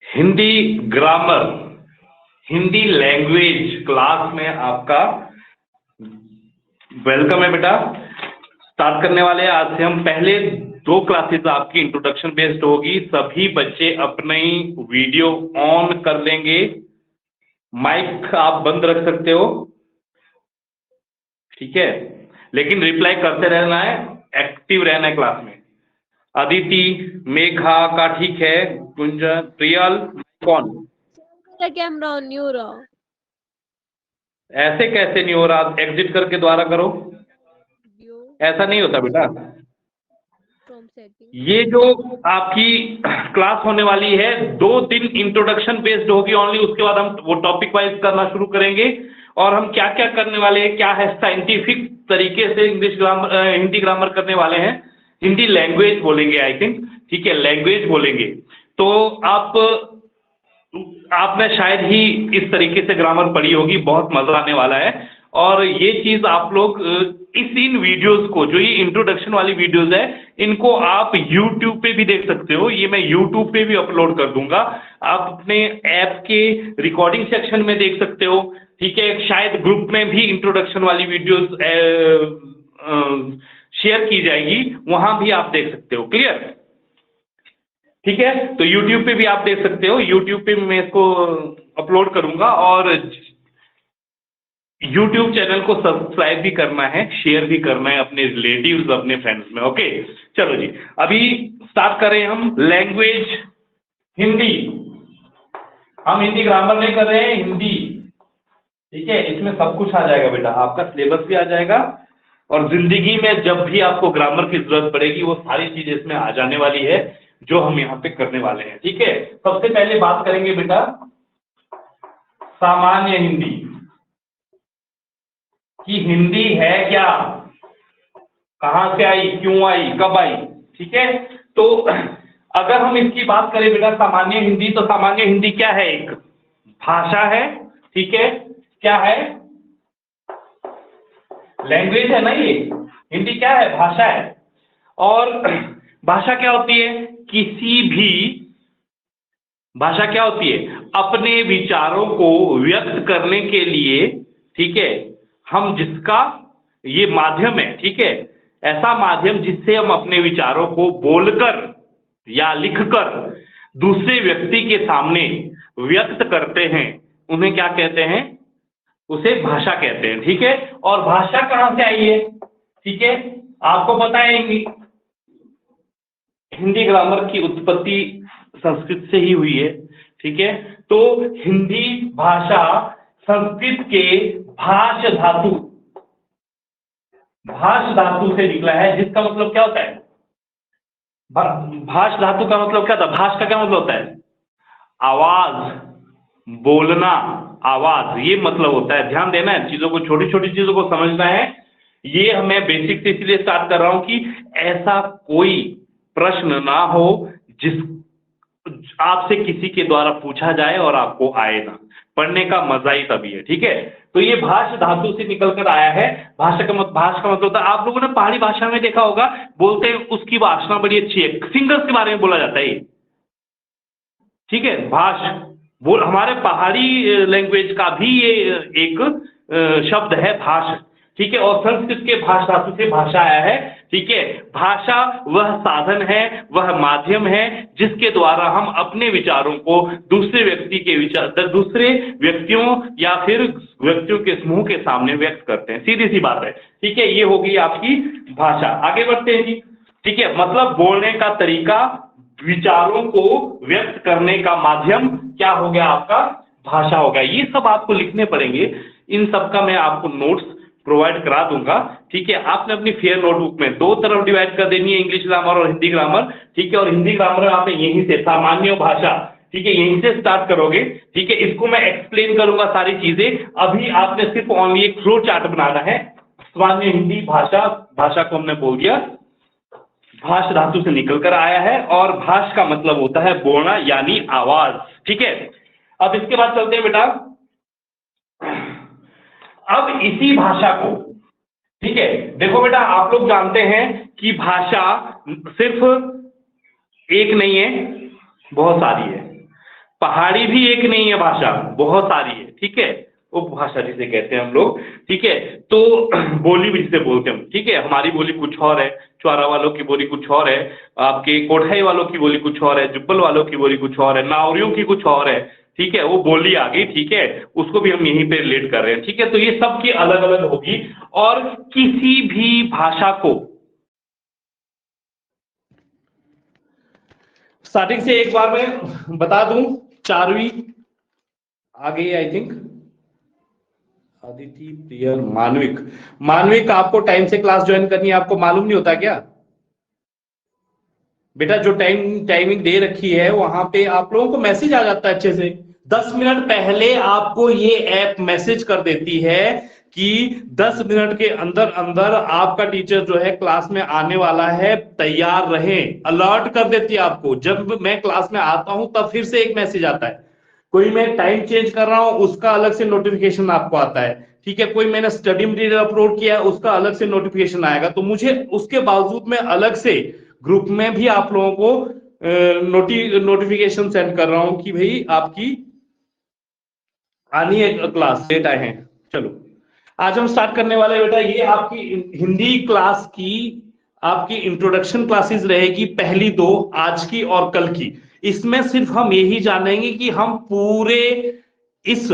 Hindi grammar, Hindi language class में आपका welcome है बेटा। स्टार्ट करने वाले हैं आज से हम। पहले दो क्लासेस आपकी इंट्रोडक्शन बेस्ड होगी। सभी बच्चे अपनी वीडियो ऑन कर लेंगे, माइक आप बंद रख सकते हो, ठीक है, लेकिन रिप्लाई करते रहना है, एक्टिव रहना है क्लास में। अदिति, मेघा का ठीक है, गुंजन, प्रियल, कौन? कैमरा ऑन नहीं हो रहा। ऐसे कैसे नहीं हो रहा? एग्जिट करके दोबारा करो। ऐसा नहीं होता बेटा। ये जो आपकी क्लास होने वाली है 2 दिन इंट्रोडक्शन बेस्ड होगी ओनली। उसके बाद हम वो टॉपिक वाइज करना शुरू करेंगे और हम क्या क्या करने वाले हैं, क्या है, साइंटिफिक तरीके से इंग्लिश ग्रामर, हिंदी ग्रामर करने वाले हैं। हिंदी लैंग्वेज बोलेंगे आई थिंक, ठीक है, लैंग्वेज बोलेंगे। तो आपने शायद ही इस तरीके से ग्रामर पढ़ी होगी, बहुत मजा आने वाला है। और ये चीज आप लोग इन वीडियोस को, जो ये इंट्रोडक्शन वाली वीडियोस है, इनको आप YouTube पे भी देख सकते हो। ये मैं YouTube पे भी अपलोड कर दूंगा। आप अपने ऐप के रिकॉर्डिंग सेक्शन में देख सकते हो, ठीक है। शायद ग्रुप में भी इंट्रोडक्शन वाली वीडियोस शेयर की जाएगी, वहां भी आप देख सकते हो। क्लियर? ठीक है, तो YouTube पे भी आप देख सकते हो। YouTube पे भी मैं इसको अपलोड करूंगा और YouTube चैनल को सब्सक्राइब भी करना है, शेयर भी करना है अपने रिलेटिव्स, अपने फ्रेंड्स में। ओके, चलो जी, अभी स्टार्ट करें हम। लैंग्वेज हिंदी, हम हिंदी ग्रामर नहीं कर रहे हैं, हिंदी, ठीक है। इसमें सब कुछ आ जाएगा बेटा, आपका सिलेबस भी आ जाएगा और जिंदगी में जब भी आपको ग्रामर की जरूरत पड़ेगी वो सारी चीजें इसमें आ जाने वाली है जो हम यहाँ पे करने वाले हैं, ठीक है। सबसे पहले बात करेंगे बेटा सामान्य हिंदी कि हिंदी है क्या, कहां से आई, क्यों आई, कब आई, ठीक है। तो अगर हम इसकी बात करें बेटा सामान्य हिंदी, तो सामान्य हिंदी क्या है? एक भाषा है, ठीक है। क्या है? लैंग्वेज है ना ये। हिंदी क्या है? भाषा है। और भाषा क्या होती है? किसी भी भाषा क्या होती है? अपने विचारों को व्यक्त करने के लिए, ठीक है, हम जिसका ये माध्यम है, ठीक है, ऐसा माध्यम जिससे हम अपने विचारों को बोलकर या लिखकर दूसरे व्यक्ति के सामने व्यक्त करते हैं, उन्हें क्या कहते हैं? उसे भाषा कहते हैं, ठीक है। और भाषा कहां से आई है? ठीक है, आपको पता है हिंदी ग्रामर की उत्पत्ति संस्कृत से ही हुई है, ठीक है। तो हिंदी भाषा संस्कृत के भाष धातु से निकला है, जिसका मतलब क्या होता है? भाष धातु का मतलब क्या था? भाष का क्या मतलब होता है? आवाज, बोलना, आवाज, ये मतलब होता है। ध्यान देना है, चीजों को, छोटी छोटी चीजों को समझना है। ये हमें बेसिक से इसलिए स्टार्ट कर रहा हूं कि ऐसा कोई प्रश्न ना हो जिस आपसे किसी के द्वारा पूछा जाए और आपको आए ना। पढ़ने का मजा ही तभी है, ठीक है। तो ये भाष धातु से निकल कर आया है। भाष का मतलब होता है, आप लोगों ने पहाड़ी भाषा में देखा होगा, बोलते हैं उसकी भाषा बड़ी अच्छी है, सिंगर्स के बारे में बोला जाता है ये, ठीक है। बोल हमारे पहाड़ी लैंग्वेज का भी ये एक शब्द है भाष, ठीक है। और संस्कृत के भाष धातु से भाषा आया है, ठीक है। भाषा वह साधन है, वह माध्यम है जिसके द्वारा हम अपने विचारों को दूसरे व्यक्तियों या फिर व्यक्तियों के समूह के सामने व्यक्त करते हैं। सीधी सी बात है, ठीक है। ये होगी आपकी भाषा। आगे बढ़ते हैं जी, ठीक है। मतलब बोलने का तरीका, विचारों को व्यक्त करने का माध्यम क्या हो गया? आपका भाषा हो गया। ये सब आपको लिखने पड़ेंगे, इन सब का मैं आपको नोट्स प्रोवाइड करा दूंगा, ठीक है। आपने अपनी फेयर नोटबुक में 2 तरफ डिवाइड कर देनी है, इंग्लिश ग्रामर और हिंदी ग्रामर, ठीक है। और हिंदी ग्रामर आपने यहीं से सामान्य भाषा, ठीक है, यहीं से स्टार्ट करोगे, ठीक है। इसको मैं एक्सप्लेन करूंगा सारी चीजें। अभी आपने सिर्फ ओनली एक फ्लो चार्ट बनाना है। सामान्य हिंदी भाषा को हमने बोल दिया, भाष धातु से निकलकर आया है और भाष का मतलब होता है बोलना यानी आवाज, ठीक है। अब इसके बाद चलते हैं बेटा, अब इसी भाषा को, ठीक है, देखो बेटा, आप लोग जानते हैं कि भाषा सिर्फ एक नहीं है, बहुत सारी है। पहाड़ी भी एक नहीं है भाषा, बहुत सारी है, ठीक है, उपभाषा जिसे कहते हैं हम लोग, ठीक है। तो बोली भी जिसे बोलते हैं हम, ठीक है, हमारी बोली कुछ और है, चौरा वालों की बोली कुछ और है, आपके कोठाई वालों की बोली कुछ और है, जुब्बल वालों की बोली कुछ और है, नावरियों की कुछ और है, ठीक है, वो बोली आ गई, ठीक है, उसको भी हम यहीं पे रिलेट कर रहे हैं, ठीक है। तो ये सब की अलग अलग होगी, और किसी भी भाषा को स्टार्टिंग से एक बार मैं बता दूं, चारवीं आ गई आई थिंक, अदिति, प्रियर, मानविक। मानविक, आपको टाइम से क्लास ज्वाइन करनी है, आपको मालूम नहीं होता क्या बेटा? जो टाइमिंग दे रखी है वहां पे आप लोगों को मैसेज आ जाता है अच्छे से, 10 मिनट पहले आपको ये ऐप मैसेज कर देती है कि 10 मिनट के अंदर अंदर आपका टीचर जो है क्लास में आने वाला है, तैयार रहें, अलर्ट कर देती है आपको। जब मैं क्लास में आता हूं तब फिर से एक मैसेज आता है, कोई मैं टाइम चेंज कर रहा हूं उसका अलग से नोटिफिकेशन आपको आता है, ठीक है, कोई मैंने स्टडी मटेरियल अपलोड किया है उसका अलग से नोटिफिकेशन आएगा। तो मुझे उसके बावजूद मैं अलग से ग्रुप में भी आप लोगों को नोटिफिकेशन सेंड कर रहा हूं कि भाई आपकी आनी है क्लास, डेट आए हैं। चलो आज हम स्टार्ट करने वाले बेटा, ये आपकी हिंदी क्लास की आपकी इंट्रोडक्शन क्लासेस रहेगी, पहली दो आज की और कल की। इसमें सिर्फ हम यही जानेंगे कि हम पूरे इस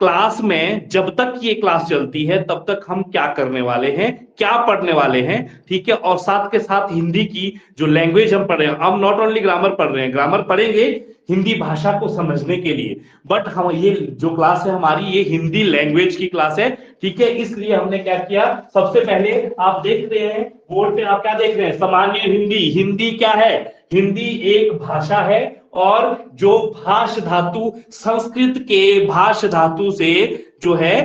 क्लास में जब तक ये क्लास चलती है तब तक हम क्या करने वाले हैं, क्या पढ़ने वाले हैं, ठीक है। और साथ के साथ हिंदी की जो लैंग्वेज हम पढ़ रहे हैं, हम नॉट ओनली ग्रामर पढ़ रहे हैं, ग्रामर पढ़ेंगे हिंदी भाषा को समझने के लिए, बट हम ये जो क्लास है हमारी ये हिंदी लैंग्वेज की क्लास है, ठीक है। इसलिए हमने क्या किया, सबसे पहले आप देख रहे हैं बोर्ड पे, आप क्या देख रहे हैं, सामान्य हिंदी। हिंदी क्या है? हिंदी एक भाषा है, और जो भाष धातु संस्कृत के भाष धातु से जो है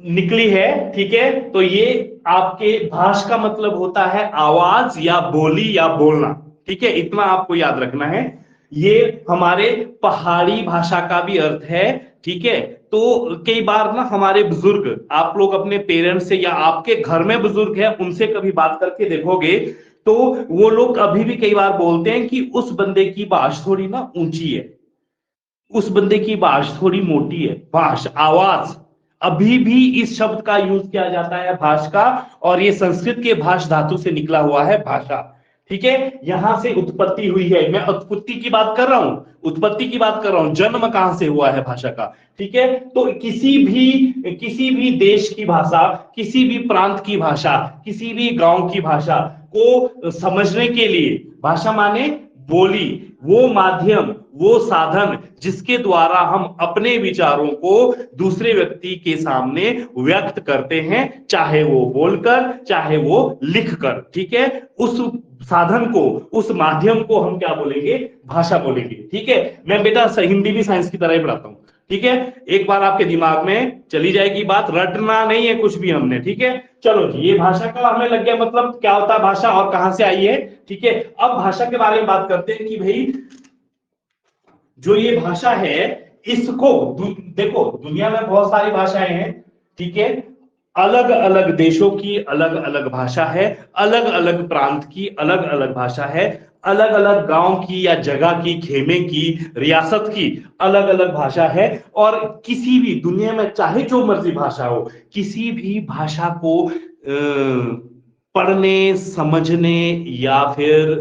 निकली है, ठीक है। तो ये आपके भाष का मतलब होता है आवाज या बोली या बोलना, ठीक है, इतना आपको याद रखना है। ये हमारे पहाड़ी भाषा का भी अर्थ है, ठीक है। तो कई बार ना हमारे बुजुर्ग, आप लोग अपने पेरेंट्स से या आपके घर में बुजुर्ग है उनसे कभी बात करके देखोगे तो वो लोग अभी भी कई बार बोलते हैं कि उस बंदे की भाष थोड़ी ना ऊंची है, उस बंदे की भाष थोड़ी मोटी है, भाष आवाज, अभी भी इस शब्द का यूज किया जाता है भाष का, और ये संस्कृत के भाष धातु से निकला हुआ है भाषा, ठीक है। यहां से उत्पत्ति हुई है, मैं उत्पत्ति की बात कर रहा हूं, उत्पत्ति की बात कर रहा हूं, जन्म कहां से हुआ है भाषा का, ठीक है। तो किसी भी देश की भाषा, किसी भी प्रांत की भाषा, किसी भी गांव की भाषा को समझने के लिए, भाषा माने बोली, वो माध्यम, वो साधन जिसके द्वारा हम अपने विचारों को दूसरे व्यक्ति के सामने व्यक्त करते हैं, चाहे वो बोलकर चाहे वो लिखकर, ठीक है। उस साधन को, उस माध्यम को हम क्या बोलेंगे, भाषा बोलेंगे, ठीक है। मैं बेटा हिंदी भी साइंस की तरह ही पढ़ाता हूं, ठीक है। एक बार आपके दिमाग में चली जाएगी बात, रटना नहीं है कुछ भी हमने, ठीक है। चलो जी, ये भाषा का हमें लग गया मतलब क्या होता है भाषा और कहां से आई है, ठीक है। अब भाषा के बारे में बात करते हैं कि भाई जो ये भाषा है इसको देखो, दुनिया में बहुत सारी भाषाएं हैं, ठीक है, अलग अलग देशों की अलग अलग भाषा है, अलग अलग प्रांत की अलग अलग भाषा है, अलग अलग गांव की या जगह की, खेमे की, रियासत की अलग अलग भाषा है। और किसी भी दुनिया में चाहे जो मर्जी भाषा हो, किसी भी भाषा को पढ़ने, समझने या फिर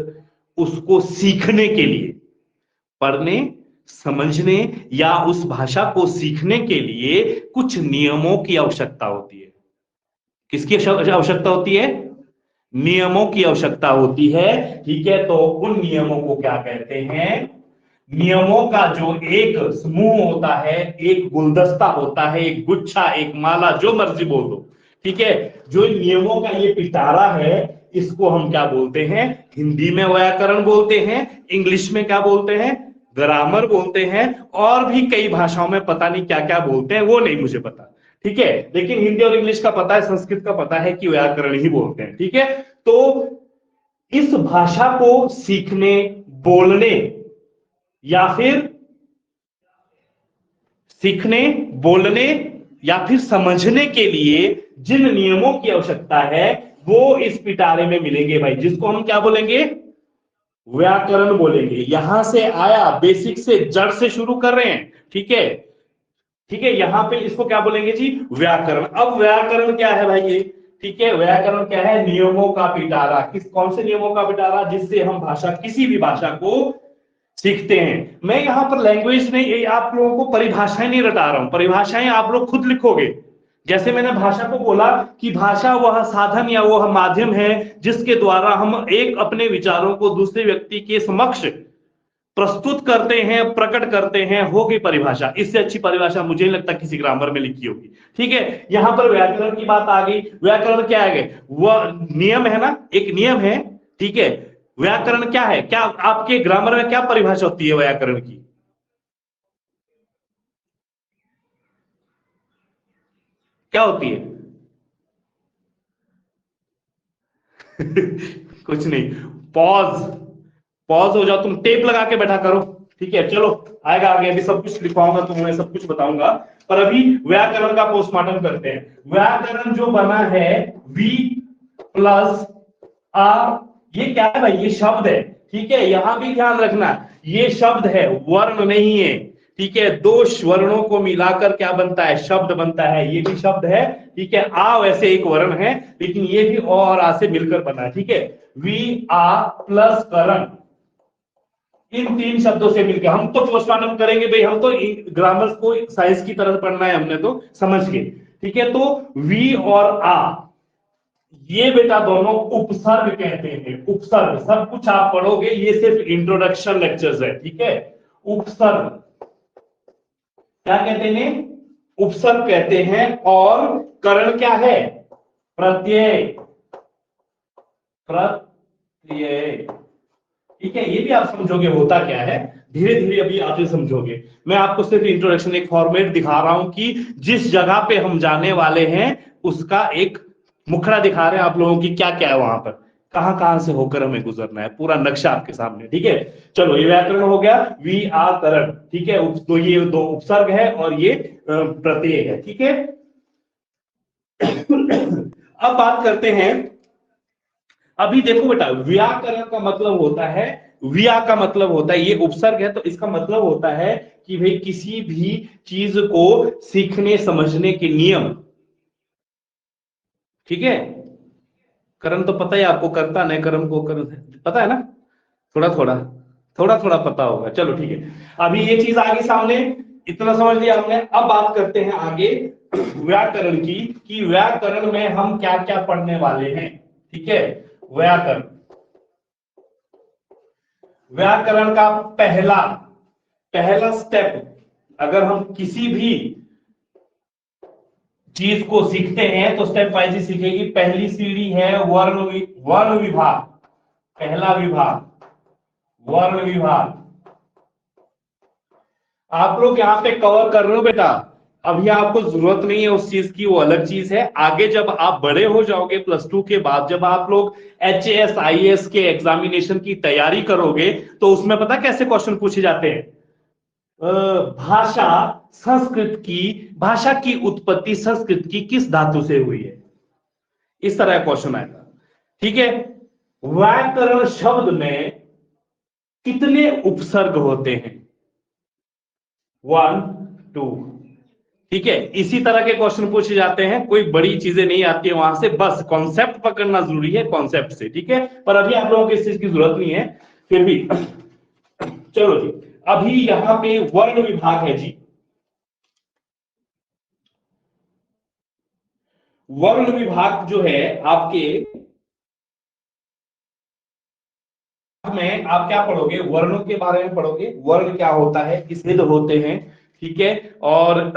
उसको सीखने के लिए, पढ़ने, समझने या उस भाषा को सीखने के लिए कुछ नियमों की आवश्यकता होती है। किसकी आवश्यकता होती है? नियमों की आवश्यकता होती है, ठीक है। तो उन नियमों को क्या कहते हैं? नियमों का जो एक समूह होता है, एक गुलदस्ता होता है, एक गुच्छा, एक माला, जो मर्जी बोल दो, ठीक है। जो नियमों का ये पिटारा है, इसको हम क्या बोलते हैं? हिंदी में व्याकरण बोलते हैं, इंग्लिश में क्या बोलते हैं? ग्रामर बोलते हैं, और भी कई भाषाओं में पता नहीं क्या क्या बोलते हैं, वो नहीं मुझे पता, ठीक है। लेकिन हिंदी और इंग्लिश का पता है, संस्कृत का पता है कि व्याकरण ही बोलते हैं, ठीक है। तो इस भाषा को सीखने, बोलने या फिर सीखने, बोलने या फिर समझने के लिए जिन नियमों की आवश्यकता है वो इस पिटारे में मिलेंगे भाई, जिसको हम क्या बोलेंगे? व्याकरण बोलेंगे। यहां से आया, बेसिक से, जड़ से शुरू कर रहे हैं, ठीक है, ठीक है। यहां पे इसको क्या बोलेंगे जी? व्याकरण। अब व्याकरण क्या है भाई ये? ठीक है, व्याकरण क्या है? नियमों का पिटारा। कौन से नियमों का पिटारा? जिससे हम भाषा, किसी भी भाषा को सीखते हैं। मैं यहां पर लैंग्वेज नहीं, आप लोगों को परिभाषाएं नहीं रटा रहा हूं, परिभाषाएं आप लोग खुद लिखोगे। जैसे मैंने भाषा को बोला कि भाषा वह साधन या वह माध्यम है जिसके द्वारा हम एक अपने विचारों को दूसरे व्यक्ति के समक्ष प्रस्तुत करते हैं, प्रकट करते हैं, हो गई परिभाषा। इससे अच्छी परिभाषा मुझे नहीं लगता किसी ग्रामर में लिखी होगी, ठीक है। यहां पर व्याकरण की बात आ गई। व्याकरण क्या है? वह नियम है ना, एक नियम है, ठीक है। व्याकरण क्या है? क्या आपके ग्रामर में क्या परिभाषा होती है व्याकरण की? क्या होती है? कुछ नहीं, पॉज। पॉज हो जाओ, तुम टेप लगा के बैठा करो, ठीक है। चलो आएगा आगे, अभी सब कुछ लिखवाऊंगा, तुम्हें सब कुछ बताऊंगा, पर अभी व्याकरण का पोस्टमार्टम करते हैं। व्याकरण जो बना है वी प्लस आ, ये क्या है भाई? ये शब्द है, ठीक है। यहां भी ध्यान रखना, ये शब्द है, वर्ण नहीं है, ठीक है। दो वर्णों को मिलाकर क्या बनता है? शब्द बनता है। ये भी शब्द है, ठीक है। आ वैसे एक वर्ण है, लेकिन ये भी और आ से मिलकर बना है, ठीक है। वी आ प्लस करण, इन तीन शब्दों से मिलकर हम तो पोस्टमार्टम करेंगे भाई, हम तो ग्रामर को साइंस की तरह पढ़ना है, हमने तो समझ गए, ठीक है। तो वी और आ, ये बेटा दोनों उपसर्ग कहते हैं। उपसर्ग सब कुछ आप पढ़ोगे, ये सिर्फ इंट्रोडक्शन लेक्चर्स है, ठीक है। उपसर्ग क्या कहते हैं? उपसर्ग कहते हैं। और करण क्या है? प्रत्यय। प्रत्यय, ठीक है। ये भी आप समझोगे होता क्या है, धीरे धीरे अभी आप ये समझोगे। मैं आपको सिर्फ इंट्रोडक्शन, एक फॉर्मेट दिखा रहा हूं कि जिस जगह पे हम जाने वाले हैं उसका एक मुखड़ा दिखा रहे हैं आप लोगों की, क्या क्या है वहां पर, कहां कहां से होकर हमें गुजरना है, पूरा नक्शा आपके सामने, ठीक है। चलो ये व्याकरण हो गया, वी आ करण, ठीक है। तो ये दो उपसर्ग है और ये प्रत्यय है, ठीक है। अब बात करते हैं, अभी देखो बेटा, व्याकरण का मतलब होता है, व्या का मतलब होता है, ये उपसर्ग है तो इसका मतलब होता है कि भाई किसी भी चीज को सीखने समझने के नियम, ठीक है। कर्म तो पता है आपको, करता नहीं कर्म को कर्म पता है ना, थोड़ा थोड़ा, थोड़ा थोड़ा पता होगा। चलो ठीक है, अभी ये चीज आ गई सामने, इतना समझ लिया हमने। अब बात करते हैं आगे व्याकरण की, कि व्याकरण में हम क्या क्या पढ़ने वाले हैं, ठीक है। व्याकरण, व्याकरण का पहला पहला स्टेप, अगर हम किसी भी चीज को सीखते हैं तो स्टेप वाइज ही सीखेगी। पहली सीढ़ी है वर्ण विभाग। पहला विभाग वर्ण विभाग, आप लोग यहां पे कवर कर रहे हो बेटा, अभी आपको जरूरत नहीं है उस चीज की, वो अलग चीज है। आगे जब आप बड़े हो जाओगे +2 के बाद, जब आप लोग HAS IAS के एग्जामिनेशन की तैयारी करोगे, तो उसमें पता कैसे क्वेश्चन पूछे जाते हैं? भाषा संस्कृत की, भाषा की उत्पत्ति संस्कृत की किस धातु से हुई है, इस तरह का क्वेश्चन आएगा, ठीक है। व्याकरण शब्द में कितने उपसर्ग होते हैं? 1 2, ठीक है। इसी तरह के क्वेश्चन पूछे जाते हैं, कोई बड़ी चीजें नहीं आती है वहां से, बस कॉन्सेप्ट पकड़ना जरूरी है, कॉन्सेप्ट से, ठीक है। पर अभी आप लोगों को इस चीज की जरूरत नहीं है, फिर भी चलो जी। अभी यहां पे वर्ण विभाग है जी। वर्ण विभाग जो है आपके में, आप क्या पढ़ोगे? वर्णों के बारे में पढ़ोगे, वर्ण क्या होता है, किस विध होते हैं, ठीक है। और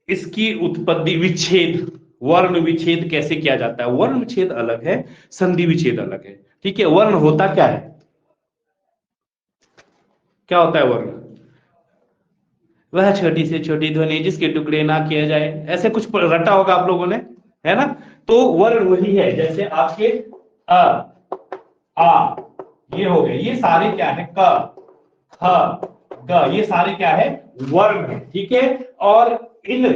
इसकी उत्पत्ति, विच्छेद, वर्ण विच्छेद कैसे किया जाता है? वर्ण विच्छेद अलग है, संधि विच्छेद अलग है, ठीक है। वर्ण होता क्या है? क्या होता है वर्ण? वह छोटी से छोटी ध्वनि जिसके टुकड़े ना किया जाए, ऐसे कुछ रटा होगा आप लोगों ने, है ना। तो वर्ण वही है, जैसे आपके अ आ, ये हो गए, ये सारे क्या है? क ख ग, ये सारे क्या है? वर्ण है, ठीक है। और इन,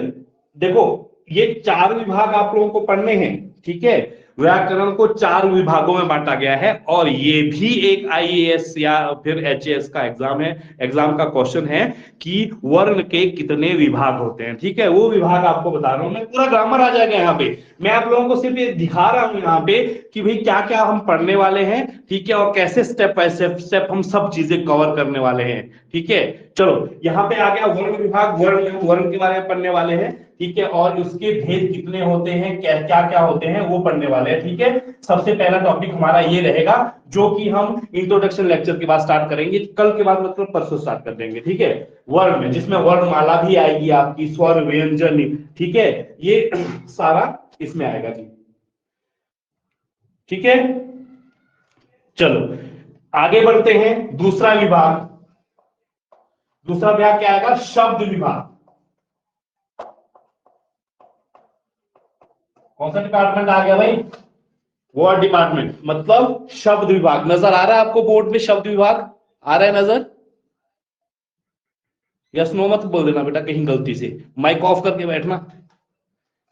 देखो ये 4 विभाग आप लोगों को पढ़ने हैं, ठीक है। व्याकरण को 4 विभागों में बांटा गया है और ये भी एक आईएएस या फिर एचएएस का एग्जाम का क्वेश्चन है कि वर्ण के कितने विभाग होते हैं। ठीक है, वो विभाग आपको बता रहा हूं मैं, पूरा ग्रामर आ जाएगा यहाँ पे। मैं आप लोगों को सिर्फ ये दिखा रहा हूं यहाँ पे कि भाई क्या क्या हम पढ़ने वाले हैं। ठीक है, और कैसे स्टेप बाय स्टेप हम सब चीजें कवर करने वाले हैं। ठीक है, चलो यहाँ पे आ गया वर्ण विभाग, वर्ण के बारे में पढ़ने वाले हैं। ठीक है, और उसके भेद कितने होते हैं, क्या क्या होते हैं वो पढ़ने वाले हैं। ठीक है, सबसे पहला टॉपिक हमारा ये रहेगा जो कि हम इंट्रोडक्शन लेक्चर के बाद स्टार्ट करेंगे, कल के बाद मतलब परसों स्टार्ट कर देंगे। ठीक है, वर्ण में जिसमें वर्णमाला भी आएगी आपकी, स्वर व्यंजन। ठीक है, ये सारा इसमें आएगा जी। ठीक है, चलो आगे बढ़ते हैं। दूसरा विभाग क्या आएगा? शब्द विभाग। कौन सा डिपार्टमेंट आ गया भाई? वर्ड डिपार्टमेंट, मतलब शब्द विभाग। नजर आ रहा है आपको बोर्ड में शब्द विभाग आ रहा है नजर? यस नो मत बोल देना बेटा कहीं गलती से, माइक ऑफ करके बैठना।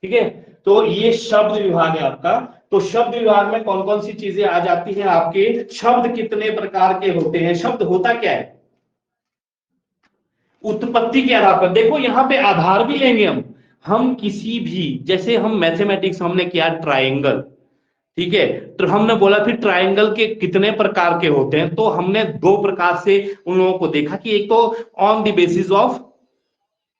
ठीक है, तो ये शब्द विभाग है आपका। तो शब्द विभाग में कौन कौन सी चीजें आ जाती हैं आपके? शब्द कितने प्रकार के होते हैं? शब्द होता क्या है? उत्पत्ति के आधार पर देखो, यहां पे आधार भी लेंगे हम किसी भी, जैसे हम मैथमेटिक्स हमने किया ट्रायंगल। ठीक है, तो हमने बोला फिर ट्रायंगल के कितने प्रकार के होते हैं, तो हमने 2 प्रकार से उन लोगों को देखा कि एक तो on the basis of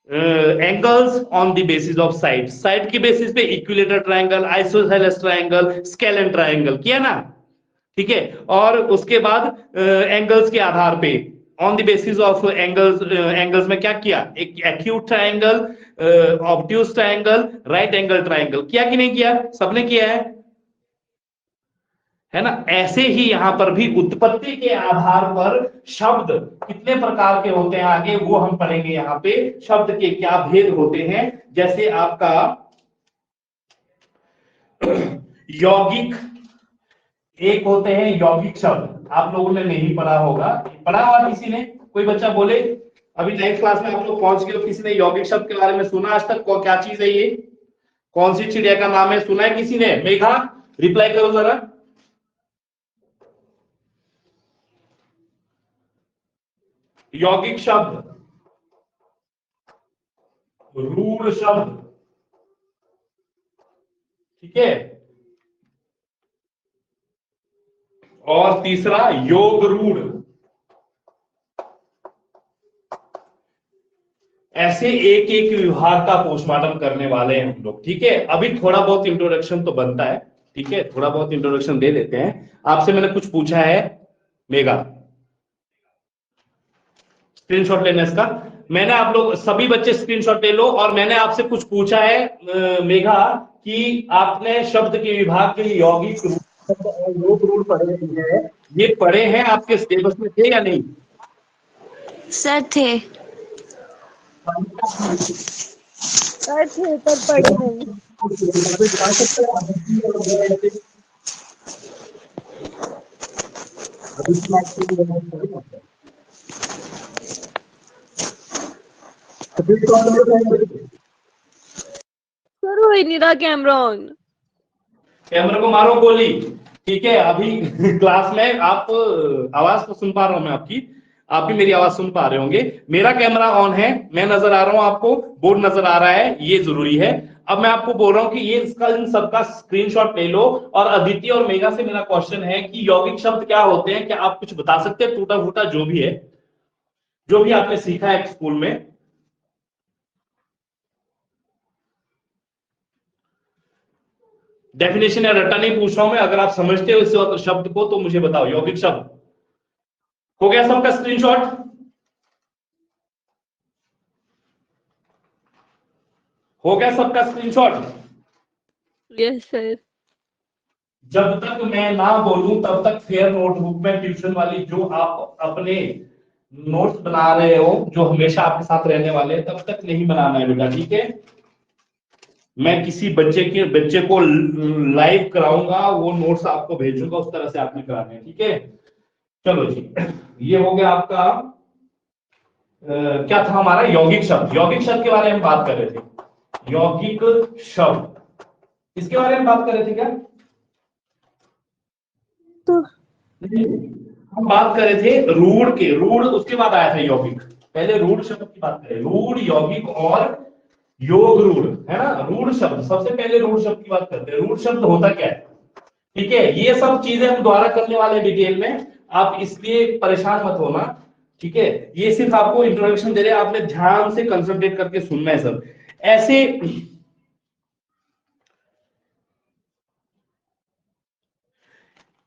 angles, on the basis of side, side के बेसिस पे equilateral triangle, isosceles triangle, scalene triangle किया ना। ठीक है, और उसके बाद एंगल्स के आधार पे on the basis of angles में क्या किया? एक acute triangle, obtuse triangle, right angle triangle, किया कि नहीं किया? सबने किया है ना। ऐसे ही यहां पर भी उत्पत्ति के आधार पर शब्द कितने प्रकार के होते हैं आगे वो हम पढ़ेंगे। यहां पे शब्द के क्या भेद होते हैं, जैसे आपका यौगिक, एक होते हैं यौगिक शब्द, आप लोगों ने नहीं पढ़ा होगा, पढ़ा हुआ किसी ने? कोई बच्चा बोले, अभी 9th क्लास में आप लोग पहुंच गए हो, किसी ने यौगिक शब्द के बारे में सुना आज तक? क्या चीज है ये? कौन सी चिड़िया का नाम है? सुना है किसी ने? मेघा रिप्लाई करो जरा। यौगिक शब्द, रूढ़ शब्द। ठीक है, और तीसरा योग रूढ़। ऐसे एक एक विभाग का पोस्टमार्टम करने वाले हैं हम लोग। ठीक है, अभी थोड़ा बहुत इंट्रोडक्शन तो बनता है। ठीक है, थोड़ा बहुत इंट्रोडक्शन दे देते हैं। आपसे मैंने कुछ पूछा है मेगा, स्क्रीनशॉट लेने इसका। मैंने आप लोग सभी बच्चे स्क्रीनशॉट ले लो, और मैंने आपसे कुछ पूछा है मेघा कि आपने शब्द के विभाग के यौगिक रूढ़ और योग रूढ़ पढ़े हैं, ये पढ़े हैं आपके सिलेबस में थे या नहीं? सर थे, पर पढ़े नहीं। सर हो ही नहीं रहा कैमरा ऑन। कैमरा को मारो गोली। ठीक है, अभी क्लास में आप आवाज तो सुन पा रहा हूं मैं आपकी, आप भी मेरी आवाज सुन पा रहे होंगे। मेरा कैमरा ऑन है, मैं नजर आ रहा हूं आपको, बोर्ड नजर आ रहा है, ये जरूरी है। अब मैं आपको बोल रहा हूं कि ये इसका इन सबका स्क्रीनशॉट ले लो। और अदिति और मेघा से मेरा क्वेश्चन है कि यौगिक शब्द क्या होते हैं? क्या आप कुछ बता सकते हैं टूटा फूटा जो भी है, जो भी आपने सीखा है स्कूल में? डेफिनेशन या रट्टा नहीं पूछ रहा हूं मैं, अगर आप समझते हो इस शब्द को तो मुझे बताओ। यौगिक शब्द हो गया सबका स्क्रीनशॉट? हो गया सबका स्क्रीनशॉट? Yes sir. जब तक मैं ना बोलूं तब तक फेयर नोटबुक में ट्यूशन वाली जो आप अपने नोट्स बना रहे हो, जो हमेशा आपके साथ रहने वाले, तब तक नहीं बनाना है बेटा। ठीक है, मैं किसी बच्चे को लाइव कराऊंगा, वो नोट्स आपको भेजूंगा, उस तरह से आपने कराने हैं। ठीक है, चलो जी, ये हो गया आपका क्या था हमारा? यौगिक शब्द। यौगिक शब्द के बारे में बात कर रहे थे, यौगिक शब्द, इसके बारे में बात कर रहे थे क्या? तो हम बात कर रहे थे रूढ़ के, रूढ़ उसके बाद आया था यौगिक। पहले रूढ़ शब्द की बात करें, रूढ़, यौगिक और योग रूढ़, है ना। रूढ़ शब्द, सबसे पहले रूढ़ शब्द की बात करते हैं। रूढ़ शब्द होता क्या है, ठीक है। ये सब चीजें हम द्वारा करने वाले डिटेल में, आप इसलिए परेशान मत होना, ठीक है। ये सिर्फ आपको इंट्रोडक्शन दे रहे हैं, आपने ध्यान से कंसंट्रेट करके सुनना है सब। ऐसे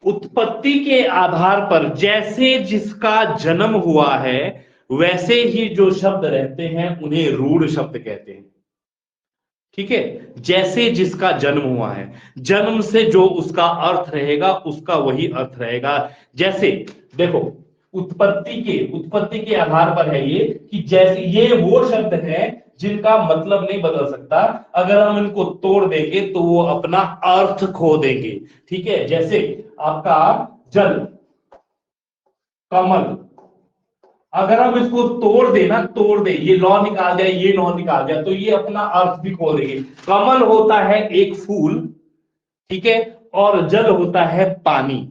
उत्पत्ति के आधार पर जैसे जिसका जन्म हुआ है वैसे ही जो शब्द रहते हैं उन्हें रूढ़ शब्द कहते हैं, ठीक है। जैसे जिसका जन्म हुआ है, जन्म से जो उसका अर्थ रहेगा उसका वही अर्थ रहेगा। जैसे देखो, उत्पत्ति के आधार पर है ये, कि जैसे ये वो शब्द है जिनका मतलब नहीं बदल सकता, अगर हम इनको तोड़ देंगे तो वो अपना अर्थ खो देंगे, ठीक है। जैसे आपका जल, कमल, अगर हम इसको तोड़ देना, तोड़ दे, ये लॉ निकाल दिया, ये लॉ निकाल दिया, तो ये अपना अर्थ भी खो देंगे। कमल होता है एक फूल, ठीक है, और जल होता है पानी,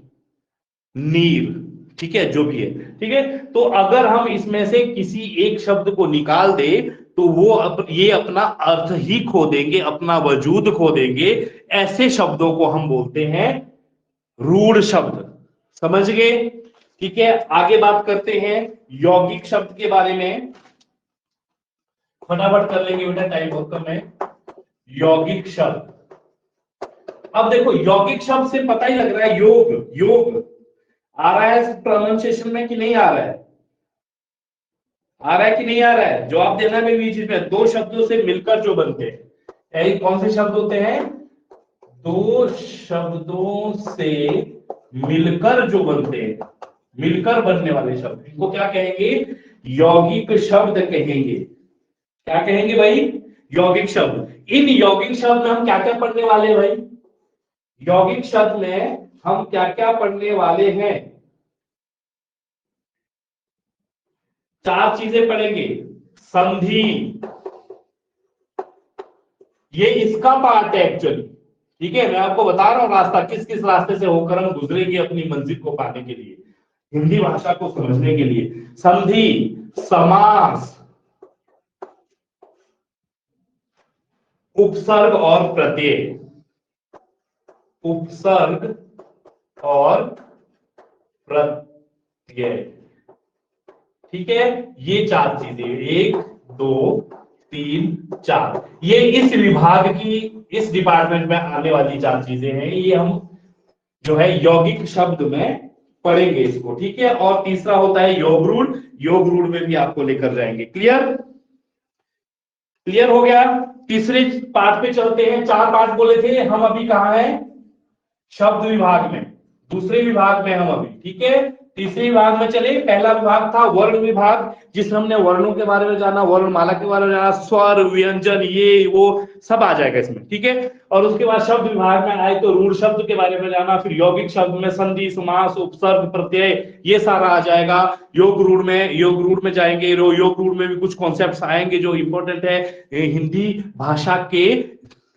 नीर, ठीक है, जो भी है, ठीक है। तो अगर हम इसमें से किसी एक शब्द को निकाल दे तो वो ये अपना अर्थ ही खो देंगे, अपना वजूद खो देंगे। ऐसे शब्दों को हम बोलते हैं रूढ़ शब्द, समझ गए, ठीक है। आगे बात करते हैं यौगिक शब्द के बारे में, फटाफट कर लेंगे बेटा, टाइम बहुत कम है। यौगिक शब्द, अब देखो यौगिक शब्द से पता ही लग रहा है, योग, योग आ रहा है प्रोनाउंसिएशन में कि नहीं आ रहा है, आ रहा है कि नहीं आ रहा है, जवाब देना में भी चीज में। दो शब्दों से मिलकर जो बनते हैं, कौन से शब्द होते हैं, दो शब्दों से मिलकर जो बनते हैं, मिलकर बनने वाले शब्द, इनको क्या कहेंगे, यौगिक शब्द कहेंगे। क्या कहेंगे भाई, यौगिक शब्द। इन यौगिक शब्द में हम क्या क्या पढ़ने वाले हैं भाई, यौगिक शब्द में हम क्या क्या पढ़ने वाले हैं, चार चीजें पढ़ेंगे। संधि, ये इसका पार्ट है एक्चुअली, ठीक है। मैं आपको बता रहा हूं रास्ता, किस किस रास्ते से होकर हम गुजरेंगे अपनी मंजिल को पाने के लिए, हिंदी भाषा को समझने के लिए। संधि, समास, उपसर्ग और प्रत्यय, उपसर्ग और प्रत्यय, ठीक है। ये चार चीजें, 1 2 3 4, ये इस विभाग की, इस डिपार्टमेंट में आने वाली चार चीजें हैं। ये हम जो है यौगिक शब्द में पढ़ेंगे इसको, ठीक है। और तीसरा होता है योग रूढ़, योग रूढ़ में भी आपको लेकर जाएंगे। क्लियर, क्लियर हो गया। तीसरे पार्ट पे चलते हैं, चार पार्ट बोले थे हम, अभी कहाँ है, शब्द विभाग में, दूसरे विभाग में हम अभी, ठीक है। तीसरे विभाग में चले, पहला विभाग था वर्ण विभाग, जिसमें हमने वर्णों के बारे में जाना, वर्णमाला के बारे में जाना, स्वर, व्यंजन, ये वो सब आ जाएगा इसमें, ठीक है। और उसके बाद शब्द विभाग में आए तो रूढ़ शब्द के बारे में जाना, फिर यौगिक शब्द में संधि, समास, उपसर्ग, प्रत्यय, ये सारा आ जाएगा। योग रूढ़ में, योग रूढ़ में जाएंगे, योग रूढ़ में भी कुछ कॉन्सेप्ट्स आएंगे जो इंपॉर्टेंट है हिंदी भाषा के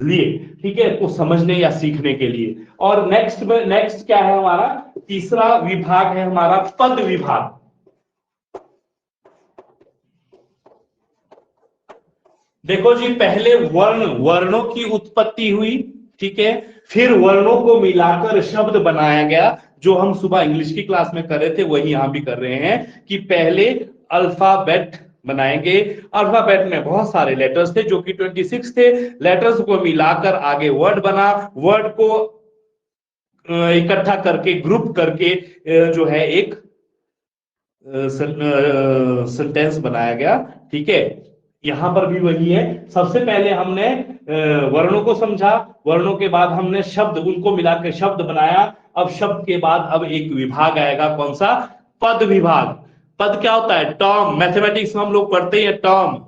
लिए, ठीक है, को समझने या सीखने के लिए। और नेक्स्ट क्या है हमारा, तीसरा विभाग है हमारा पद विभाग। देखो जी, पहले वर्णों की उत्पत्ति हुई, ठीक है, फिर वर्णों को मिलाकर शब्द बनाया गया, जो हम सुबह इंग्लिश की क्लास में कर रहे थे वही यहां भी कर रहे हैं, कि पहले अल्फाबेट बनाएंगे। अल्फाबेट में बहुत सारे लेटर्स थे जो कि 26 थे, लेटर्स को मिलाकर आगे वर्ड बना, वर्ड को इकट्ठा करके, ग्रुप करके जो है एक सेंटेंस बनाया गया, ठीक है। यहां पर भी वही है, सबसे पहले हमने वर्णों को समझा, वर्णों के बाद हमने शब्द, उनको मिलाकर शब्द बनाया। अब शब्द के बाद अब एक विभाग आएगा, कौन सा, पद विभाग। पद क्या होता है, टर्म, मैथमेटिक्स में हम लोग पढ़ते हैं टर्म,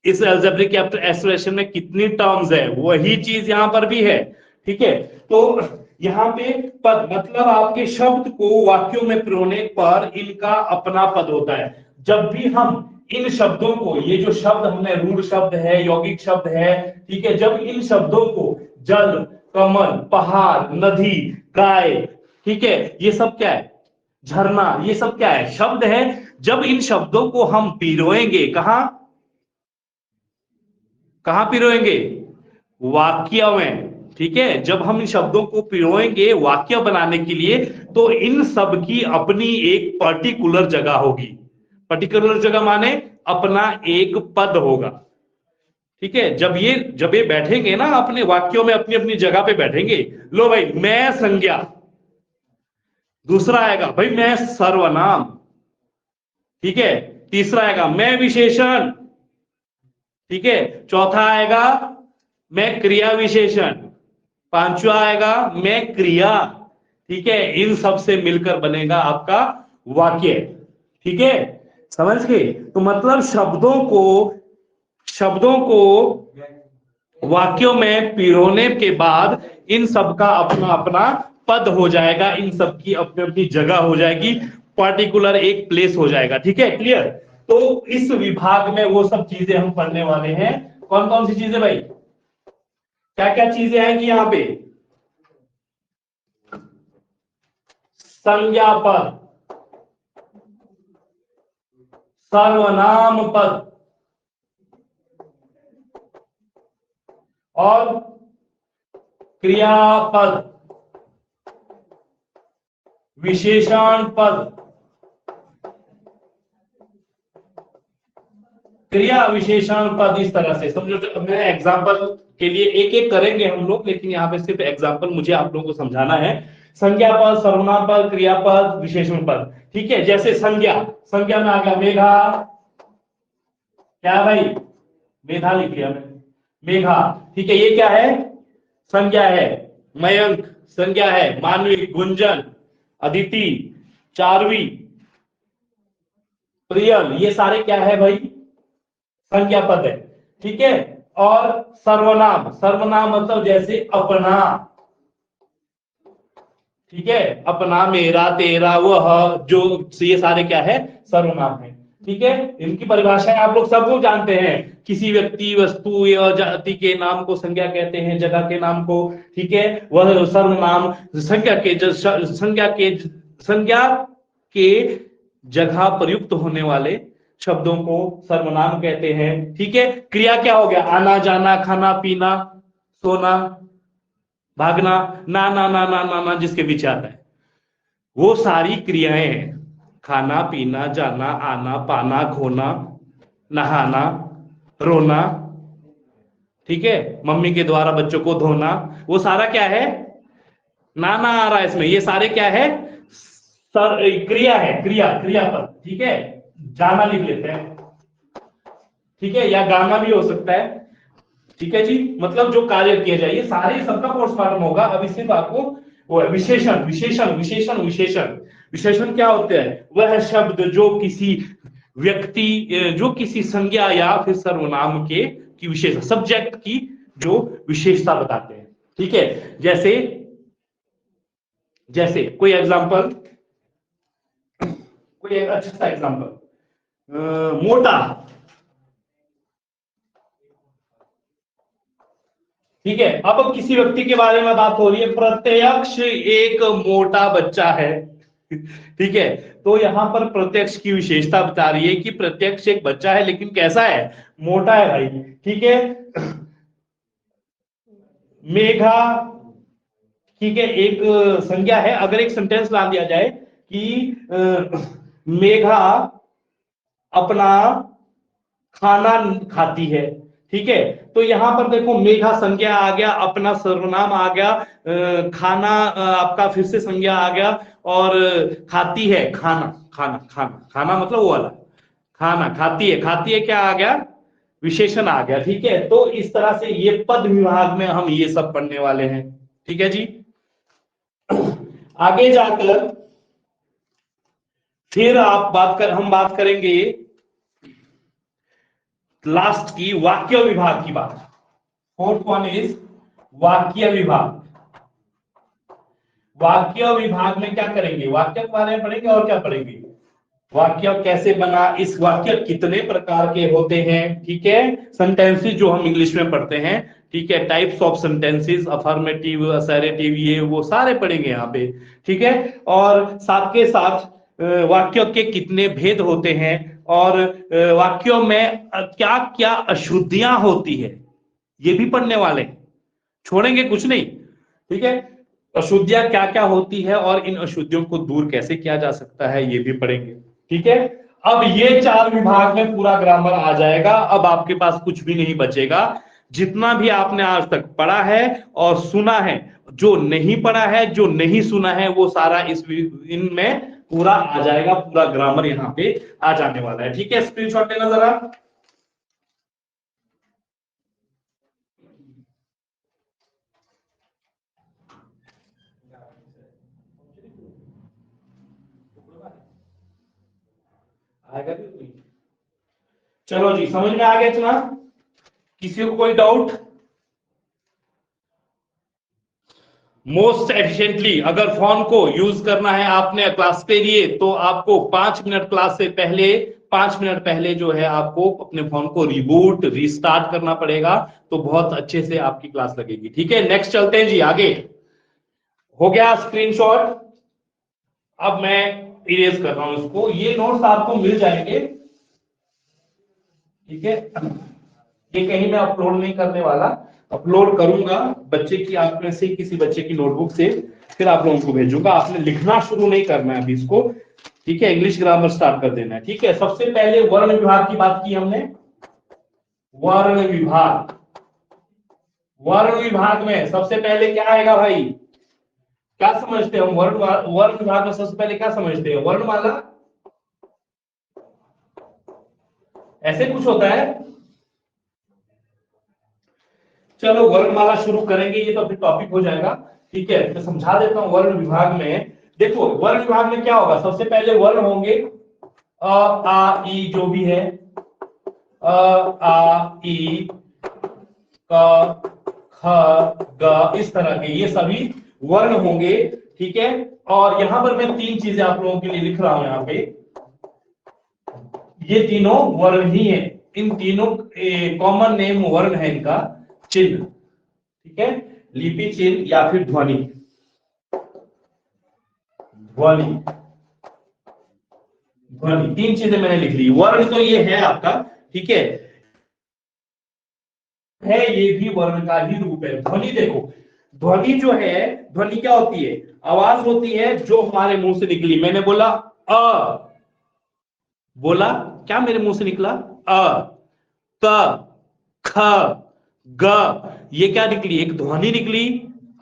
इस अलजेब्रिक एक्सप्रेशन में कितनी टर्म्स है, वही चीज यहां पर भी है, ठीक है। तो यहाँ पे पद मतलब आपके शब्द को वाक्यों में पिरोने पर इनका अपना पद होता है। जब भी हम इन शब्दों को, ये जो शब्द हमने रूढ़ शब्द है, यौगिक शब्द है, ठीक है, जब इन शब्दों को जल, कमल, पहाड़, नदी, गाय, ठीक है, ये सब क्या है, झरना, ये सब क्या है, शब्द है। जब इन शब्दों को हम पिरोएंगे, कहां कहां पिरोएंगे, वाक्य में, ठीक है, जब हम इन शब्दों को पिरोएंगे वाक्य बनाने के लिए, तो इन सब की अपनी एक पर्टिकुलर जगह होगी। पर्टिकुलर जगह माने अपना एक पद होगा, ठीक है। जब ये बैठेंगे ना अपने वाक्यों में, अपनी अपनी जगह पे बैठेंगे। लो भाई, मैं संज्ञा, दूसरा आएगा भाई मैं सर्वनाम, ठीक है, तीसरा आएगा मैं विशेषण, ठीक है, चौथा आएगा मैं क्रिया विशेषण, पांचवा आएगा मैं क्रिया, ठीक है। इन सब से मिलकर बनेगा आपका वाक्य, ठीक है, समझ गए। तो मतलब शब्दों को वाक्यों में पिरोने के बाद इन सब का अपना अपना पद हो जाएगा, इन सब की अपनी अपनी जगह हो जाएगी, पर्टिकुलर एक प्लेस हो जाएगा, ठीक है, क्लियर। तो इस विभाग में वो सब चीजें हम पढ़ने वाले हैं। कौन कौन सी चीजें भाई, क्या क्या चीजें आएंगी यहां पे, संज्ञा पद, सर्वनाम पद और क्रियापद, विशेषण पद, क्रिया विशेषण पद, इस तरह से समझो। तो मैं एग्जांपल के लिए एक एक करेंगे हम लोग, लेकिन यहाँ पे सिर्फ एग्जांपल मुझे आप लोगों को समझाना है। संज्ञा पद, सर्वनाम पद, क्रियापद, विशेषण पद, ठीक है। जैसे संज्ञा में आ गया मेघा, क्या भाई, मेधा लिख लिया मैंने, मेघा, ठीक है, ये क्या है, संज्ञा है। मयंक संज्ञा है। मानवी, गुंजन, अदिति, चारवी, प्रियल, ये सारे क्या है भाई, संज्ञा पद है, ठीक है। और सर्वनाम मतलब जैसे अपना, ठीक है, अपना, मेरा, तेरा, वह, जो, ये सारे क्या है, सर्वनाम है, ठीक है। इनकी परिभाषाएं आप लोग सब लोग जानते हैं। किसी व्यक्ति, वस्तु या जाति के नाम को संज्ञा कहते हैं, जगह के नाम को, ठीक है, वह सर्वनाम। संज्ञा के जगह प्रयुक्त होने वाले शब्दों को सर्वनाम कहते हैं, ठीक है। क्रिया क्या हो गया, आना जाना, खाना पीना, सोना, भागना, ना ना ना ना ना ना जिसके पीछे आता है, वो सारी क्रियाएं हैं। खाना पीना, जाना, आना, पाना, खोना, नहाना, रोना, ठीक है, मम्मी के द्वारा बच्चों को धोना, वो सारा क्या है, नाना आ रहा है इसमें, ये सारे क्या है, क्रिया है, क्रियापद, ठीक है। जाना लिख लेते हैं, ठीक है, या गाना भी हो सकता है, ठीक है जी। मतलब जो कार्य किया जाए, ये सारे सबका पोस्टमार्टम होगा। अब सिर्फ आपको वो विशेषण क्या होते हैं, वह शब्द जो किसी व्यक्ति, जो किसी संज्ञा या फिर सर्वनाम की विशेष सब्जेक्ट की जो विशेषता बताते हैं, ठीक है। जैसे कोई एग्जांपल, कोई एक अच्छा सा एग्जांपल, मोटा, ठीक है। अब किसी व्यक्ति के बारे में बात हो रही है, प्रत्यक्ष एक मोटा बच्चा है, ठीक है। तो यहां पर प्रत्यक्ष की विशेषता बता रही है कि प्रत्यक्ष एक बच्चा है, लेकिन कैसा है, मोटा है भाई, ठीक है। मेघा, ठीक है, एक संज्ञा है। अगर एक सेंटेंस ला दिया जाए कि मेघा अपना खाना खाती है, ठीक है, तो यहां पर देखो मेघा संज्ञा आ गया, अपना सर्वनाम आ गया, खाना आपका फिर से संज्ञा आ गया, और खाती है, खाना खाना खाना खाना मतलब वो वाला खाना, खाती है क्या आ गया, विशेषण आ गया, ठीक है। तो इस तरह से ये पद विभाग में हम ये सब पढ़ने वाले हैं, ठीक है जी। आगे जाकर फिर हम बात करेंगे लास्ट की वाक्य विभाग की बात। फोर्थ वन इज वाक्य विभाग। वाक्य विभाग में क्या करेंगे, वाक्य के बारे में पढ़ेंगे, और क्या पढ़ेंगे, वाक्य कैसे बना, इस वाक्य कितने प्रकार के होते हैं, ठीक है, सेंटेंसेस जो हम इंग्लिश में पढ़ते हैं, ठीक है, types of sentences, affirmative, assertive, ये वो सारे पढ़ेंगे यहाँ पे, ठीक है। और साथ के साथ वाक्यों के कितने भेद होते हैं और वाक्यों में क्या क्या अशुद्धियां होती है, ये भी पढ़ने वाले हैं, छोड़ेंगे कुछ नहीं, ठीक है। अशुद्धियां क्या क्या होती है और इन अशुद्धियों को दूर कैसे किया जा सकता है, ये भी पढ़ेंगे, ठीक है। अब ये 4 विभाग में पूरा ग्रामर आ जाएगा, अब आपके पास कुछ भी नहीं बचेगा। जितना भी आपने आज तक पढ़ा है और सुना है, जो नहीं पढ़ा है, जो नहीं सुना है, वो सारा इनमें पूरा आ जाएगा, पूरा ग्रामर यहाँ पे आ जाने वाला है, ठीक है। स्क्रीनशॉट लेना जरा। आएगा भी कोई? चलो जी, समझ में आ गया इतना? किसी को कोई डाउट? मोस्ट एफिशिएंटली अगर फोन को यूज करना है आपने क्लास के लिए, तो आपको 5 मिनट क्लास से पहले, 5 मिनट पहले जो है आपको अपने फोन को रिबूट रीस्टार्ट करना पड़ेगा, तो बहुत अच्छे से आपकी क्लास लगेगी, ठीक है। नेक्स्ट चलते हैं जी आगे। हो गया स्क्रीनशॉट, अब मैं इरेज कर रहा हूं इसको, ये नोट्स आपको मिल जाएंगे, ठीक है। ये कहीं मैं अपलोड नहीं करने वाला, अपलोड करूंगा बच्चे की, आप में से किसी बच्चे की नोटबुक से, फिर आप लोगों को भेजूंगा। आपने लिखना शुरू नहीं करना है अभी इसको, ठीक है, इंग्लिश ग्रामर स्टार्ट कर देना है, ठीक है। सबसे पहले वर्ण विभाग की बात की हमने, वर्ण विभाग, वर्ण विभाग में सबसे पहले क्या आएगा भाई, क्या समझते हैं हम वर्ण विभाग में सबसे पहले क्या समझते हैं? वर्णमाला, ऐसे कुछ होता है। चलो वर्णमाला शुरू करेंगे, ये तो फिर टॉपिक हो जाएगा, ठीक है। तो समझा देता हूं वर्ण विभाग में। देखो वर्ण विभाग में क्या होगा, सबसे पहले वर्ण होंगे अ आ ई, जो भी है अ आ ई क ख ग, इस तरह के ये सभी वर्ण होंगे, ठीक है। और यहां पर मैं 3 चीजें आप लोगों के लिए लिख रहा हूं यहां पे, ये तीनों वर्ण ही है, इन तीनों कॉमन नेम वर्ण है इनका, चिन्ह, ठीक है, लिपि चिन्ह या फिर ध्वनि, ध्वनि, ध्वनि, 3 चीजें मैंने लिख ली। वर्ण तो ये है आपका, ठीक है, ये भी वर्ण का ही रूप है। ध्वनि देखो, ध्वनि जो है, ध्वनि क्या होती है? आवाज होती है जो हमारे मुंह से निकली। मैंने बोला अ, बोला क्या मेरे मुंह से निकला? अ, क, ख, ग, ये क्या निकली? एक ध्वनि निकली,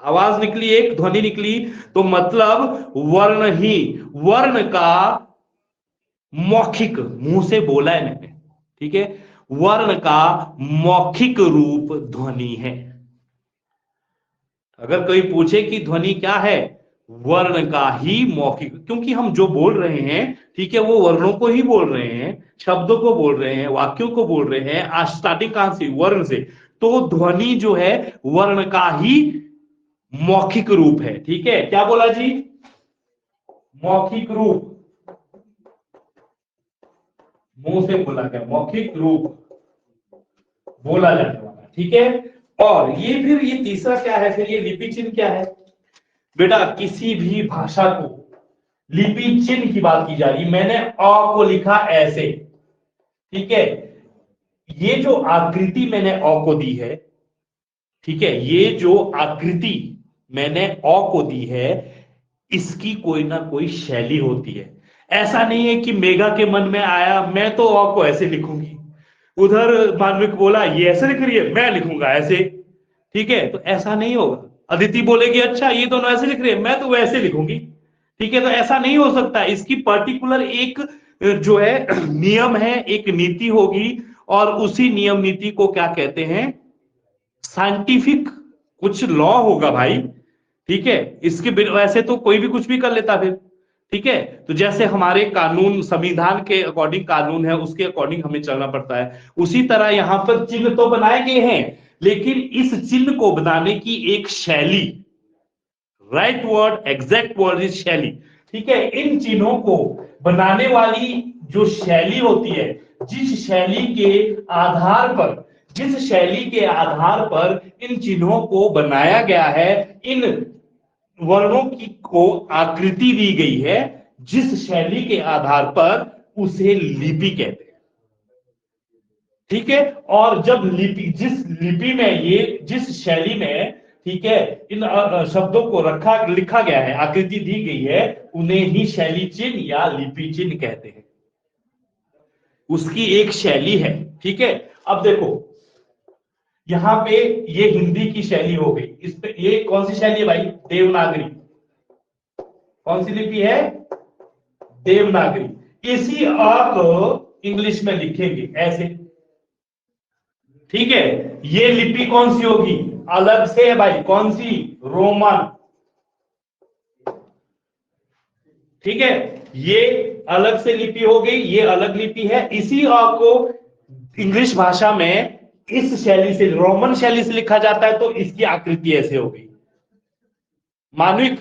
आवाज निकली, एक ध्वनि निकली। तो मतलब वर्ण ही, वर्ण का मौखिक, मुंह से बोला है मैंने, ठीक है, वर्ण का मौखिक रूप ध्वनि है। अगर कोई पूछे कि ध्वनि क्या है, वर्ण का ही मौखिक, क्योंकि हम जो बोल रहे हैं, ठीक है, वो वर्णों को ही बोल रहे हैं, शब्दों को बोल रहे हैं, वाक्यों को बोल रहे हैं, आज स्टार्टिंग कहां से? वर्ण से। तो ध्वनि जो है वर्ण का ही मौखिक रूप है, ठीक है। क्या बोला जी? मौखिक रूप, मुंह से बोला गया मौखिक रूप बोला जाने वाला, ठीक है। और ये फिर ये तीसरा क्या है, फिर ये लिपि चिन्ह क्या है? बेटा किसी भी भाषा को लिपि चिन्ह की बात की जा रही, मैंने अ को लिखा ऐसे, ठीक है, ये जो आकृति मैंने अ को दी है, ठीक है, ये जो आकृति मैंने अ को दी है, इसकी कोई ना कोई शैली होती है। ऐसा नहीं है कि मेघा के मन में आया मैं तो अ को ऐसे लिखूंगी, उधर मानविक बोला ये ऐसे लिख रही है मैं लिखूंगा ऐसे, ठीक है, तो ऐसा नहीं होगा। अदिति बोलेगी अच्छा ये दोनों ऐसे लिख रहे हैं मैं तो वैसे लिखूंगी, ठीक है, तो ऐसा नहीं हो सकता। इसकी पर्टिकुलर एक जो है नियम है, एक नीति होगी, और उसी नियम नीति को क्या कहते हैं? साइंटिफिक कुछ लॉ होगा भाई, ठीक है। इसके वैसे तो कोई भी कुछ भी कर लेता फिर, ठीक है। तो जैसे हमारे कानून, संविधान के अकॉर्डिंग कानून है, उसके अकॉर्डिंग हमें चलना पड़ता है, उसी तरह यहां पर चिन्ह तो बनाए गए हैं, लेकिन इस चिन्ह को बनाने की एक शैली, right word, exact word is शैली, ठीक है। इन चिन्हों को बनाने वाली जो शैली होती है, जिस शैली के आधार पर, जिस शैली के आधार पर इन चिन्हों को बनाया गया है, इन वर्णों की को आकृति दी गई है, जिस शैली के आधार पर उसे लिपि कहते हैं। ठीक है, और जब लिपि, जिस लिपि में ये, जिस शैली में, ठीक है, इन शब्दों को लिखा गया है, आकृति दी गई है, उन्हें ही शैली चिन्ह या लिपि चिन्ह कहते हैं। उसकी एक शैली है। ठीक है, अब देखो यहां पे ये हिंदी की शैली हो गई, इस पे ये कौन सी शैली है भाई? देवनागरी। कौन सी लिपि है? देवनागरी। इसी आप इंग्लिश में लिखेंगे ऐसे। ठीक है, ये लिपि कौन सी होगी? अलग से है भाई। कौन सी? रोमन। ठीक है, ये अलग से लिपि हो गई, ये अलग लिपि है। इसी को इंग्लिश भाषा में इस शैली से, रोमन शैली से लिखा जाता है, तो इसकी आकृति ऐसे हो गई। मानविक,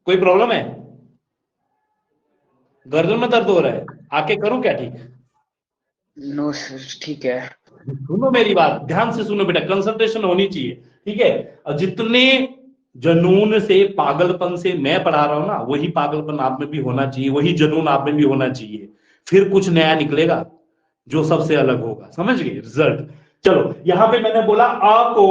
कोई प्रॉब्लम है? गर्दन में दर्द हो रहा है? आके करूं क्या ठीक? नो सर, ठीक है। सुनो मेरी बात, ध्यान से सुनो बेटा, कंसंट्रेशन होनी चाहिए। ठीक है, और जितने जनून से, पागलपन से मैं पढ़ा रहा हूं ना, वही पागलपन आप में भी होना चाहिए, वही जनून आप में भी होना चाहिए। फिर कुछ नया निकलेगा जो सबसे अलग होगा। समझ गए रिजल्ट? चलो, यहां पे मैंने बोला अ को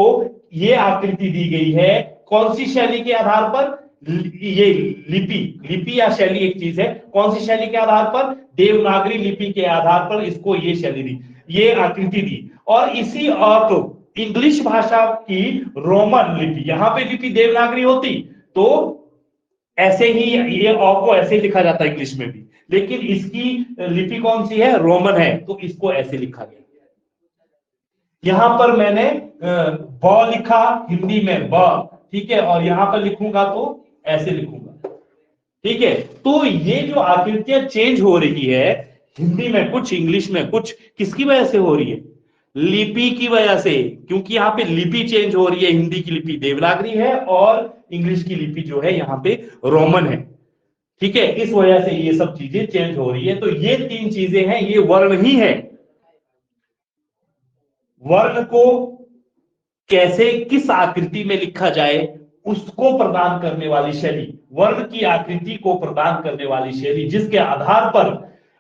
ये आकृति दी गई है, कौन सी शैली के आधार पर? ये लिपि, लिपि या शैली एक चीज है। कौन सी शैली के आधार पर? देवनागरी लिपि के आधार पर इसको ये शैली दी, ये आकृति दी। और इसी अ को इंग्लिश भाषा की रोमन लिपि, यहां पे लिपि देवनागरी होती तो ऐसे ही ये अ को ऐसे ही लिखा जाता है इंग्लिश में भी, लेकिन इसकी लिपि कौन सी है? रोमन है, तो इसको ऐसे लिखा गया। यहां पर मैंने ब लिखा हिंदी में ब, ठीक है, और यहां पर लिखूंगा तो ऐसे लिखूंगा। ठीक है, तो ये जो आकृतियां चेंज हो रही है हिंदी में कुछ, इंग्लिश में कुछ, किसकी वजह से हो रही है? लिपि की वजह से। क्योंकि यहां पे लिपि चेंज हो रही है, हिंदी की लिपि देवनागरी है और इंग्लिश की लिपि जो है यहां पे रोमन है। ठीक है, इस वजह से ये सब चीजें चेंज हो रही है। तो ये तीन चीजें हैं, ये वर्ण ही है। वर्ण को कैसे, किस आकृति में लिखा जाए, उसको प्रदान करने वाली शैली, वर्ण की आकृति को प्रदान करने वाली शैली, जिसके आधार पर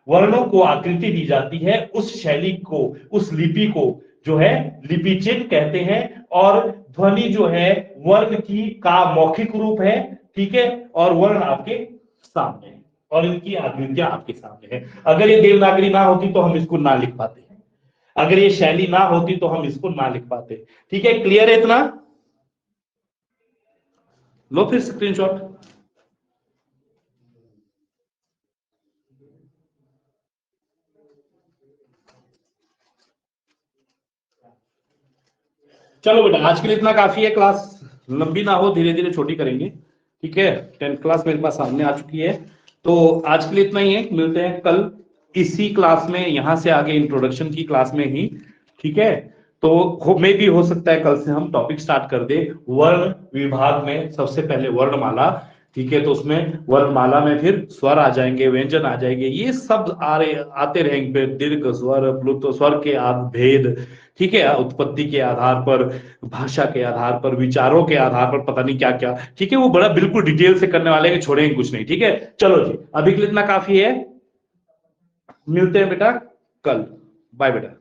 वर्णों को आकृति दी जाती है, उस शैली को, उस लिपि को जो है लिपि चिन्ह कहते हैं। और ध्वनि जो है वर्ण की का मौखिक रूप है। ठीक है, और वर्ण आपके सामने है और इनकी आकृतियां आपके सामने है। अगर ये देवनागरी ना होती तो हम इसको ना लिख पाते, अगर ये शैली ना होती तो हम इसको ना लिख पाते। ठीक है, क्लियर है इतना? लो फिर स्क्रीनशॉट। चलो बेटा, आज के लिए इतना काफी है। क्लास लंबी ना हो, धीरे धीरे छोटी करेंगे। ठीक है, 10th क्लास मेरे पास सामने आ चुकी है, तो आज के लिए इतना ही है। मिलते हैं कल इसी क्लास में, यहां से आगे इंट्रोडक्शन की क्लास में ही। ठीक है, तो मे भी हो सकता है कल से हम टॉपिक स्टार्ट कर दे वर्ण विभाग में। सबसे पहले वर्णमाला, ठीक है, तो उसमें वर्णमाला में फिर स्वर आ जाएंगे, व्यंजन आ जाएंगे, ये सब आते रहेंगे। दीर्घ स्वर, प्लुत स्वर के भेद, ठीक है, उत्पत्ति के आधार पर, भाषा के आधार पर, विचारों के आधार पर, पता नहीं क्या क्या। ठीक है, वो बड़ा बिल्कुल डिटेल से करने वाले, कि छोड़ेंगे कुछ नहीं। ठीक है, चलो जी, अभी के लिए इतना काफी है। मिलते हैं बेटा कल। बाय बेटा।